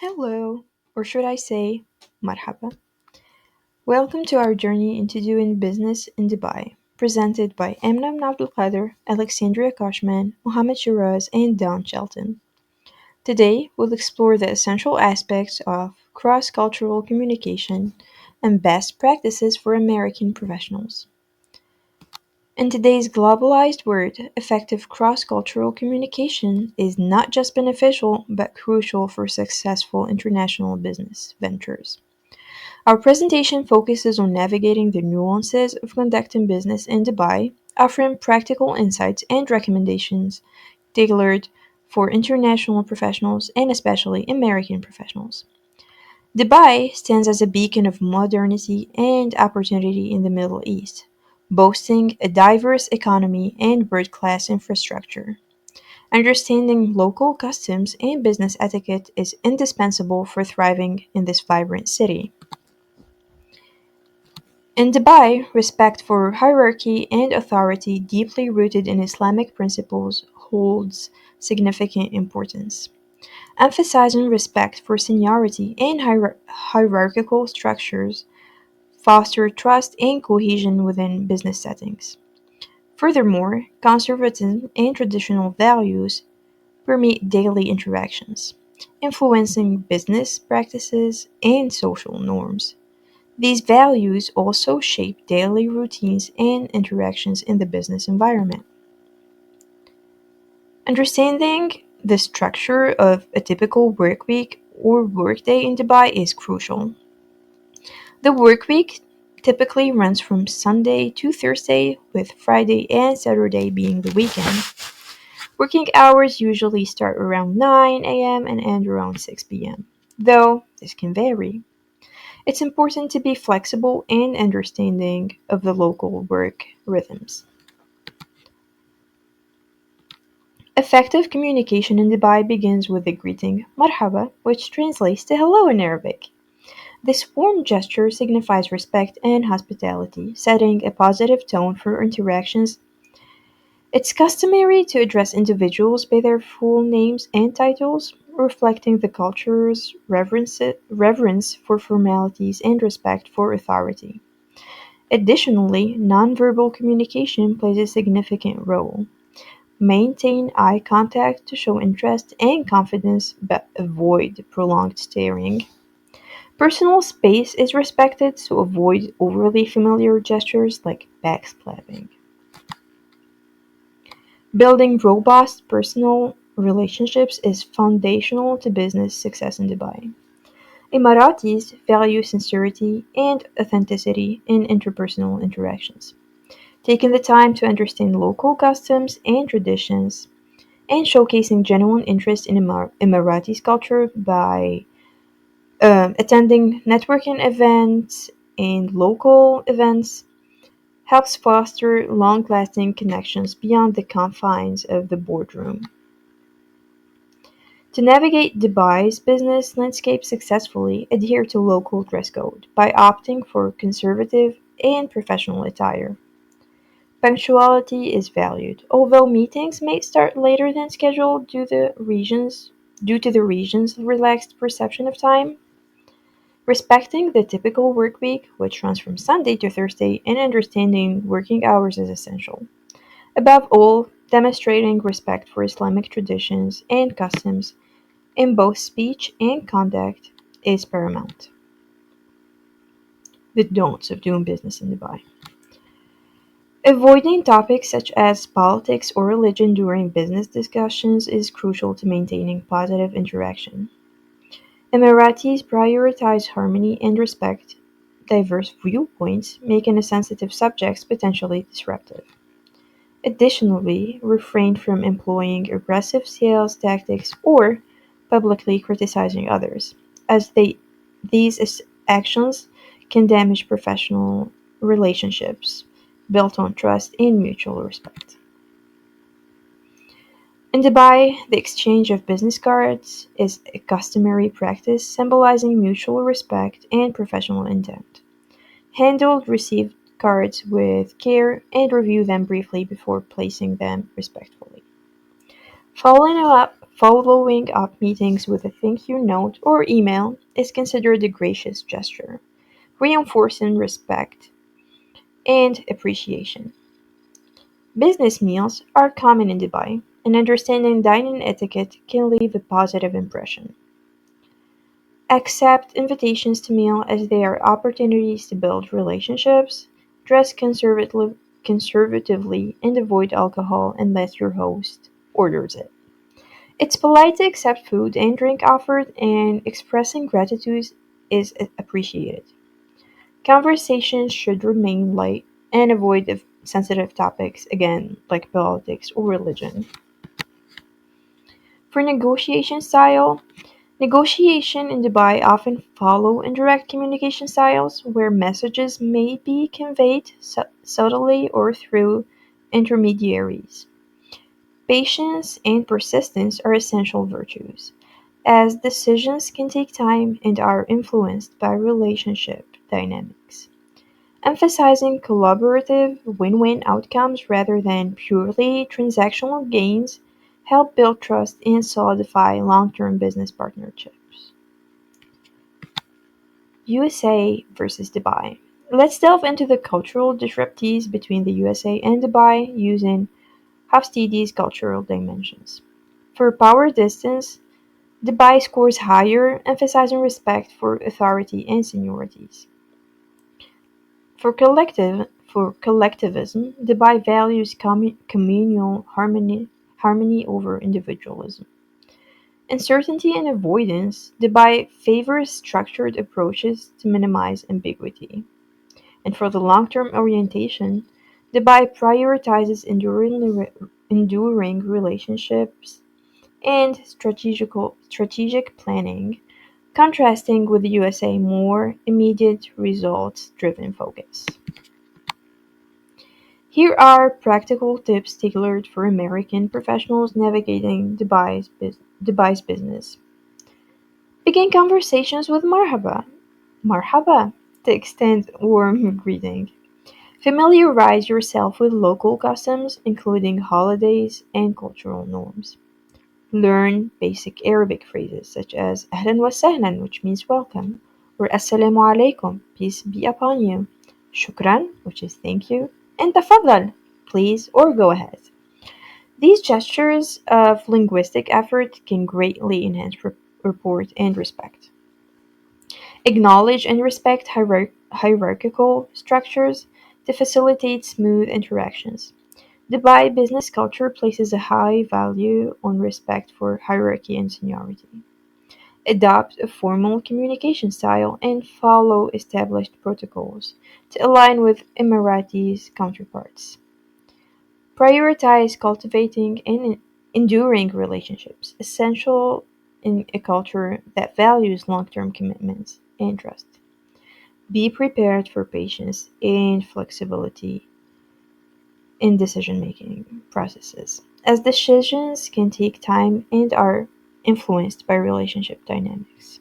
Hello, or should I say, marhaba. Welcome to our journey into doing business in Dubai, presented by Emnam Abdul Qadir, Alexandria Koshman, Mohammed Shiraz, and Don Shelton. Today, we'll explore the essential aspects of cross cultural communication and best practices for American professionals. In today's globalized world, effective cross cultural communication is not just beneficial but crucial for successful international business ventures. Our presentation focuses on navigating the nuances of conducting business in Dubai, offering practical insights and recommendations tailored for international professionals and especially American professionals. Dubai stands as a beacon of modernity and opportunity in the Middle East, boasting a diverse economy and world class infrastructure. Understanding local customs and business etiquette is indispensable for thriving in this vibrant city. In Dubai, respect for hierarchy and authority, deeply rooted in Islamic principles, holds significant importance. Emphasizing respect for seniority and hierarchical structures foster trust and cohesion within business settings. Furthermore, conservatism and traditional values permeate daily interactions, influencing business practices and social norms. These values also shape daily routines and interactions in the business environment. Understanding the structure of a typical workweek or workday in Dubai is crucial. The workweek typically runs from Sunday to Thursday, with Friday and Saturday being the weekend. Working hours usually start around 9 a.m. and end around 6 p.m., though this can vary. It's important to be flexible and understanding of the local work rhythms. Effective communication in Dubai begins with the greeting marhaba, which translates to hello in Arabic. This warm gesture signifies respect and hospitality, setting a positive tone for interactions. It's customary to address individuals by their full names and titles, reflecting the culture's reverence for formalities and respect for authority. Additionally, nonverbal communication plays a significant role. Maintain eye contact to show interest and confidence, but avoid prolonged staring. Personal space is respected, so avoid overly familiar gestures like backslapping. Building robust personal relationships is foundational to business success in Dubai. Emiratis value sincerity and authenticity in interpersonal interactions. Taking the time to understand local customs and traditions, and showcasing genuine interest in Emiratis culture by attending networking events and local events helps foster long lasting connections beyond the confines of the boardroom. To navigate Dubai's business landscape successfully, adhere to local dress code by opting for conservative and professional attire. Punctuality is valued, although meetings may start later than scheduled due to the region's relaxed perception of time. Respecting the typical workweek, which runs from Sunday to Thursday, and understanding working hours is essential. Above all, demonstrating respect for Islamic traditions and customs in both speech and conduct is paramount. The don'ts of doing business in Dubai. Avoiding topics such as politics or religion during business discussions is crucial to maintaining positive interaction. Emiratis prioritize harmony and respect diverse viewpoints, making a sensitive subject potentially disruptive. Additionally, refrain from employing aggressive sales tactics or publicly criticizing others, as these actions can damage professional relationships built on trust and mutual respect. In Dubai, the exchange of business cards is a customary practice symbolizing mutual respect and professional intent. Handle received cards with care and review them briefly before placing them respectfully. Following up meetings with a thank you note or email is considered a gracious gesture, reinforcing respect and appreciation. Business meals are common in Dubai, and understanding dining etiquette can leave a positive impression. Accept invitations to meal as they are opportunities to build relationships. Dress conservatively and avoid alcohol unless your host orders it. It's polite to accept food and drink offered, and expressing gratitude is appreciated. Conversations should remain light and avoid sensitive topics, again, like politics or religion. For negotiation style, negotiation in Dubai often follow indirect communication styles where messages may be conveyed subtly or through intermediaries. Patience and persistence are essential virtues, as decisions can take time and are influenced by relationship dynamics. Emphasizing collaborative win-win outcomes rather than purely transactional gains help build trust and solidify long-term business partnerships. USA versus Dubai. Let's delve into the cultural disrupties between the USA and Dubai using Hofstede's cultural dimensions. For power distance, Dubai scores higher, emphasizing respect for authority and seniorities. For collectivism, Dubai values communal harmony over individualism. Uncertainty and avoidance, Dubai favors structured approaches to minimize ambiguity. And for the long-term orientation, Dubai prioritizes enduring relationships and strategic planning, contrasting with the USA more immediate results-driven focus. Here are practical tips tailored for American professionals navigating Dubai's business. Begin conversations with marhaba. Marhaba, to extend warm greeting. Familiarize yourself with local customs, including holidays and cultural norms. Learn basic Arabic phrases such as "Ahlan wa sahlan," which means welcome, or "Assalamu alaikum," peace be upon you, "Shukran," which is thank you, and "Tafaddal," please or go ahead. These gestures of linguistic effort can greatly enhance rapport and respect. Acknowledge and respect hierarchical structures to facilitate smooth interactions. Dubai business culture places a high value on respect for hierarchy and seniority. Adopt a formal communication style and follow established protocols to align with Emiratis' counterparts. Prioritize cultivating and enduring relationships, essential in a culture that values long term commitments and trust. Be prepared for patience and flexibility in decision making processes, as decisions can take time and are influenced by relationship dynamics.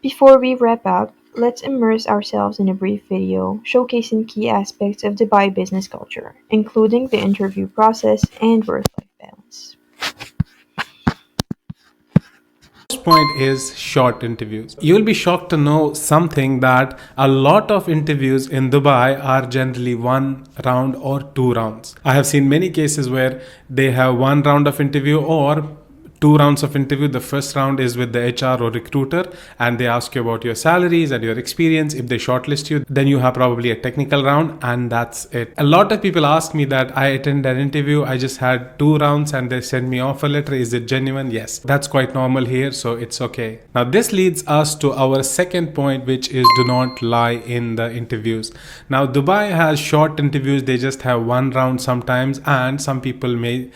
Before we wrap up, let's immerse ourselves in a brief video showcasing key aspects of Dubai business culture, including the interview process and work life balance. Point is short interviews. You'll be shocked to know something that a lot of interviews in Dubai are generally one round or two rounds. I have seen many cases where they have one round of interview or two rounds of interview. The first round is with the HR or recruiter, and they ask you about your salaries and your experience. If they shortlist you, then you have probably a technical round, and that's it. A lot of people ask me that I attended an interview, I just had two rounds and they sent me offer letter. Is it genuine? Yes, that's quite normal here, so it's okay. Now this leads us to our second point, which is do not lie in the interviews. Now Dubai has short interviews, they just have one round sometimes, and some people may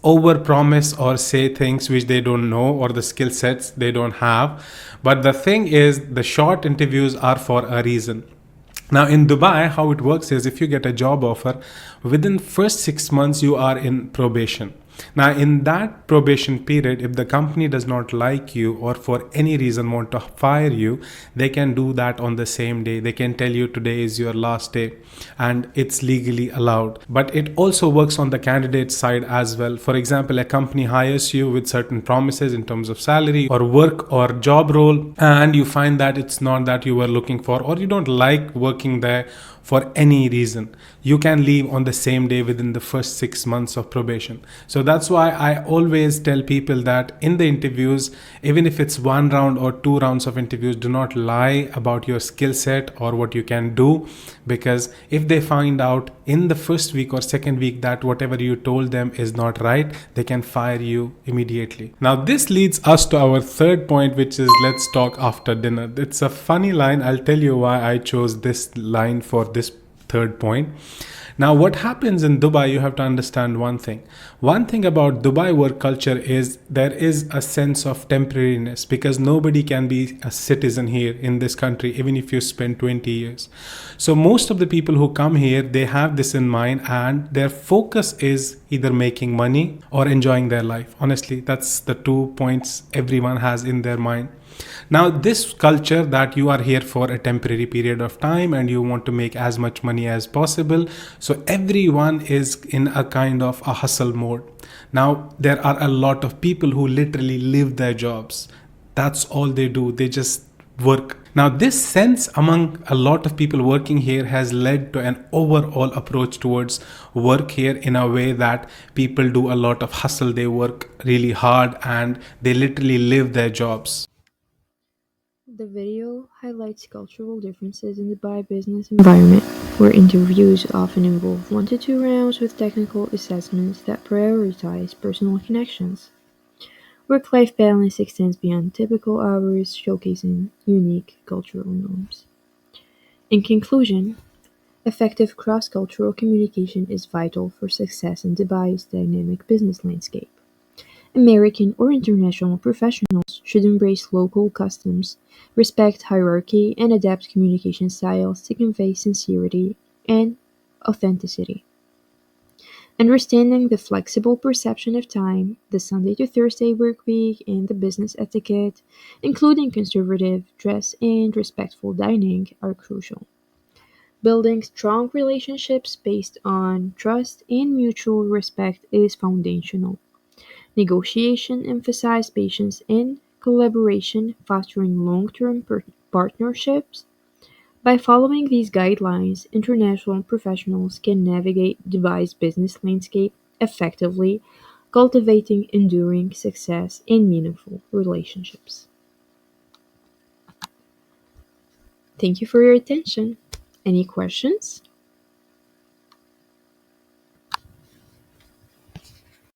over promise or say things which they don't know, or the skill sets they don't have. But the thing is, the short interviews are for a reason. Now in Dubai, how it works is if you get a job offer, within first 6 months you are in probation. Now, in that probation period, if the company does not like you or for any reason want to fire you, they can do that on the same day. They can tell you today is your last day, and it's legally allowed. But it also works on the candidate side as well. For example, a company hires you with certain promises in terms of salary or work or job role, and you find that it's not that you were looking for, or you don't like working there for any reason, you can leave on the same day within the first 6 months of probation. So that's why I always tell people that in the interviews, even if it's one round or two rounds of interviews, do not lie about your skill set or what you can do, because if they find out in the first week or second week that whatever you told them is not right, they can fire you immediately. Now this leads us to our third point, which is let's talk after dinner. It's a funny line. I'll tell you why I chose this line for this third point. Now, what happens in Dubai, you have to understand one thing. One thing about Dubai work culture is there is a sense of temporariness, because nobody can be a citizen here in this country, even if you spend 20 years. So, most of the people who come here, they have this in mind, and their focus is either making money or enjoying their life. Honestly, that's the 2 points everyone has in their mind. Now, this culture that you are here for a temporary period of time and you want to make as much money as possible, so everyone is in a kind of a hustle mode. Now, there are a lot of people who literally live their jobs. That's all they do, they just work. Now, this sense among a lot of people working here has led to an overall approach towards work here in a way that people do a lot of hustle, they work really hard, and they literally live their jobs. The video highlights cultural differences in the Dubai business environment, where interviews often involve 1 to 2 rounds with technical assessments that prioritize personal connections. Work-life balance extends beyond typical hours, showcasing unique cultural norms. In conclusion, effective cross-cultural communication is vital for success in Dubai's dynamic business landscape. American or international professionals should embrace local customs, respect hierarchy, and adapt communication styles to convey sincerity and authenticity. Understanding the flexible perception of time, the Sunday to Thursday work week, and the business etiquette, including conservative dress and respectful dining, are crucial. Building strong relationships based on trust and mutual respect is foundational. Negotiation emphasizes patience and collaboration, fostering long-term partnerships. By following these guidelines, international professionals can navigate Dubai's business landscape effectively, cultivating enduring success and meaningful relationships. Thank you for your attention. Any questions?